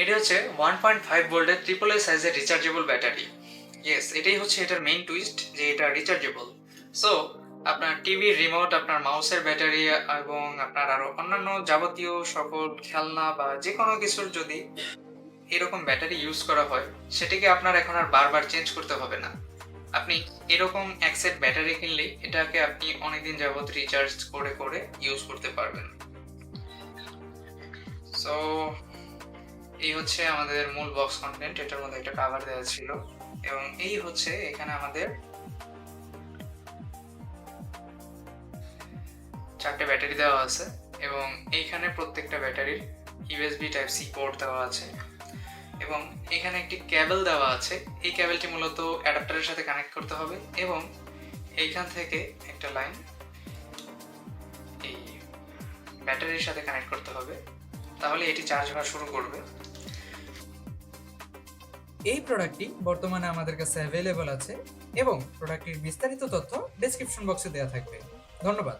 এটি হচ্ছে 1.5 ভোল্টের ট্রিপল এ সাইজের রিচার্জেবল ব্যাটারি। ইয়েস, এটাই হচ্ছে এটার মেইন টুইস্ট যে এটা রিচার্জেবল। সো আপনার টিভির রিমোট, আপনার মাউসের ব্যাটারি এবং আপনার আরো অন্যান্য যাবতীয় সকল খেলনা বা যে কোনো কিছুর যদি এরকম ব্যাটারি ইউজ করা হয়, সেটিকে আপনার এখন আর বারবার চেঞ্জ করতে হবে না। আপনি এরকম এক সেট ব্যাটারি কিনলে এটাকে আপনি অনেকদিন যাবত রিচার্জ করে করে ইউজ করতে পারবেন। সো এই হচ্ছে আমাদের মূল বক্স কন্টেন্ট। এটার মধ্যে একটা কভার দেওয়া ছিল এবং এই হচ্ছে এখানে আমাদের 4টে ব্যাটারি দেওয়া আছে এবং এইখানে প্রত্যেকটা ব্যাটারির ইউএসবি টাইপ সি পোর্ট দেওয়া আছে এবং এখানে একটি কেবল দেওয়া আছে। এই কেবলটি মূলত অ্যাডাপ্টারের সাথে কানেক্ট করতে হবে এবং এইখান থেকে একটা লাইন এই ব্যাটারির সাথে কানেক্ট করতে হবে, তাহলে এটি চার্জ হওয়া শুরু করবে। এই প্রোডাক্টটি বর্তমানে আমাদের কাছে অ্যাভেলেবল আছে এবং প্রোডাক্টটির বিস্তারিত তথ্য ডেসক্রিপশন বক্সে দেওয়া থাকবে। ধন্যবাদ।